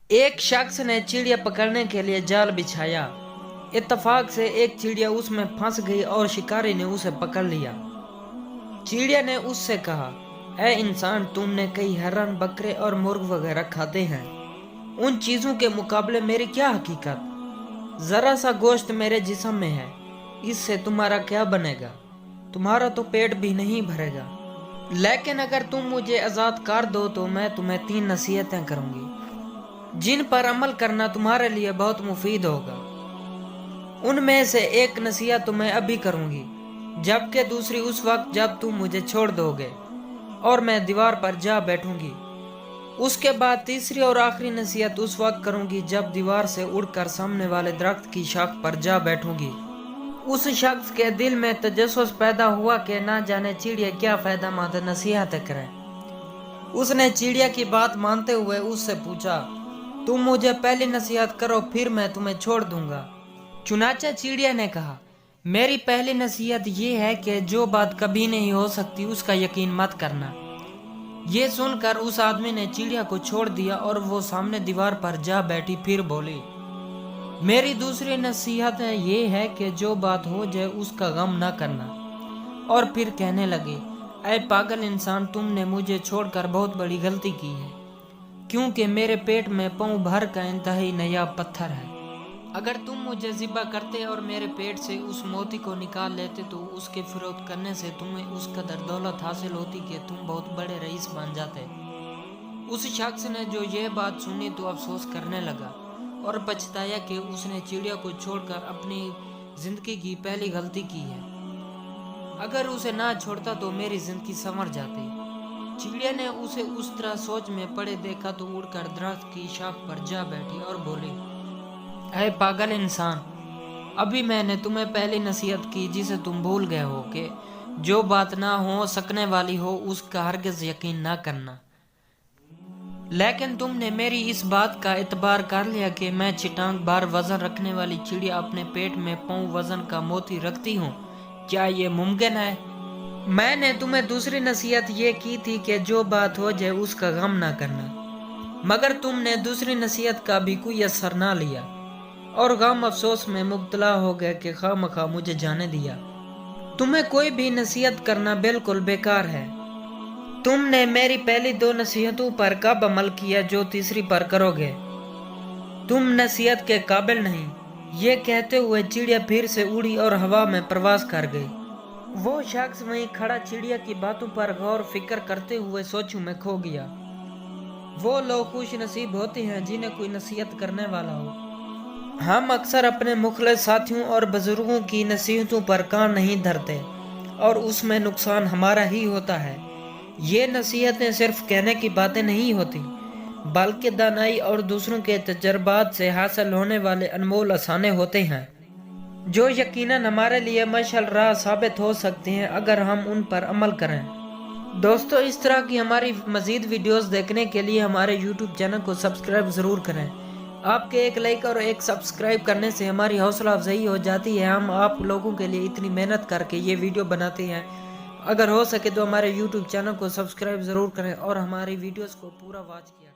ایک شخص نے چڑیا پکڑنے کے لیے جال بچھایا۔ اتفاق سے ایک چڑیا اس میں پھنس گئی اور شکاری نے اسے پکڑ لیا۔ چڑیا نے اس سے کہا، اے انسان، تم نے کئی ہرن، بکرے اور مرغ وغیرہ کھاتے ہیں۔ ان چیزوں کے مقابلے میری کیا حقیقت؟ ذرا سا گوشت میرے جسم میں ہے، اس سے تمہارا کیا بنے گا؟ تمہارا تو پیٹ بھی نہیں بھرے گا۔ لیکن اگر تم مجھے آزاد کر دو تو میں تمہیں 3 نصیحتیں کروں گی جن پر عمل کرنا تمہارے لیے بہت مفید ہوگا۔ ان میں سے ایک نصیحت تو میں ابھی کروں گی، جبکہ دوسری اس وقت جب تم مجھے چھوڑ دو گے اور میں دیوار پر جا بیٹھوں گی۔ اس کے بعد تیسری اور آخری نصیحت اس وقت کروں گی جب دیوار سے اڑ کر سامنے والے درخت کی شاخ پر جا بیٹھوں گی۔ اس شخص کے دل میں تجسس پیدا ہوا کہ نہ جانے چڑیا کیا فائدہ مند نصیحتیں کرے۔ اس نے چڑیا کی بات مانتے ہوئے اس سے پوچھا، تم مجھے پہلی نصیحت کرو، پھر میں تمہیں چھوڑ دوں گا۔ چنانچہ چڑیا نے کہا، میری پہلی نصیحت یہ ہے کہ جو بات کبھی نہیں ہو سکتی اس کا یقین مت کرنا۔ یہ سن کر اس آدمی نے چڑیا کو چھوڑ دیا اور وہ سامنے دیوار پر جا بیٹھی۔ پھر بولی، میری دوسری نصیحت یہ ہے کہ جو بات ہو جائے اس کا غم نہ کرنا۔ اور پھر کہنے لگے، اے پاگل انسان، تم نے مجھے چھوڑ کر بہت بڑی غلطی کی ہے، کیونکہ میرے پیٹ میں پاؤں بھر کا انتہائی نایاب پتھر ہے۔ اگر تم مجھے ذبح کرتے اور میرے پیٹ سے اس موتی کو نکال لیتے تو اس کے فروخت کرنے سے تمہیں اس قدر دولت حاصل ہوتی کہ تم بہت بڑے رئیس بن جاتے۔ اس شخص نے جو یہ بات سنی تو افسوس کرنے لگا اور پچھتایا کہ اس نے چڑیا کو چھوڑ کر اپنی زندگی کی پہلی غلطی کی ہے۔ اگر اسے نہ چھوڑتا تو میری زندگی سنور جاتی۔ چڑیا نے اسے اس طرح سوچ میں پڑے دیکھا تو اڑ کر درخت کی شاخ پر جا بیٹھی اور بولی، اے پاگل انسان، ابھی میں نے تمہیں پہلی نصیحت کی جسے تم بھول گئے ہو کہ جو بات نہ ہو سکنے والی ہو اس کا ہرگز یقین نہ کرنا۔ لیکن تم نے میری اس بات کا اعتبار کر لیا کہ میں چٹانگ بھر وزن رکھنے والی چڑیا اپنے پیٹ میں پاؤں وزن کا موتی رکھتی ہوں۔ کیا یہ ممکن ہے؟ میں نے تمہیں دوسری نصیحت یہ کی تھی کہ جو بات ہو جائے اس کا غم نہ کرنا، مگر تم نے دوسری نصیحت کا بھی کوئی اثر نہ لیا اور غم افسوس میں مبتلا ہو گئے کہ خواہ مخواہ مجھے جانے دیا۔ تمہیں کوئی بھی نصیحت کرنا بالکل بیکار ہے۔ تم نے میری پہلی 2 نصیحتوں پر کب عمل کیا جو تیسری پر کرو گے؟ تم نصیحت کے قابل نہیں۔ یہ کہتے ہوئے چڑیا پھر سے اڑی اور ہوا میں پرواز کر گئی۔ وہ شخص وہیں کھڑا چڑیا کی باتوں پر غور فکر کرتے ہوئے سوچوں میں کھو گیا۔ وہ لوگ خوش نصیب ہوتے ہیں جنہیں کوئی نصیحت کرنے والا ہو۔ ہم اکثر اپنے مخلص ساتھیوں اور بزرگوں کی نصیحتوں پر کان نہیں دھرتے اور اس میں نقصان ہمارا ہی ہوتا ہے۔ یہ نصیحتیں صرف کہنے کی باتیں نہیں ہوتی، بلکہ دانائی اور دوسروں کے تجربات سے حاصل ہونے والے انمول افسانے ہوتے ہیں، جو یقیناً ہمارے لیے مشعل راہ ثابت ہو سکتے ہیں اگر ہم ان پر عمل کریں۔ دوستو، اس طرح کی ہماری مزید ویڈیوز دیکھنے کے لیے ہمارے یوٹیوب چینل کو سبسکرائب ضرور کریں۔ آپ کے ایک لائک اور ایک سبسکرائب کرنے سے ہماری حوصلہ افزائی ہو جاتی ہے۔ ہم آپ لوگوں کے لیے اتنی محنت کر کے یہ ویڈیو بناتے ہیں۔ اگر ہو سکے تو ہمارے یوٹیوب چینل کو سبسکرائب ضرور کریں اور ہماری ویڈیوز کو پورا واچ کیا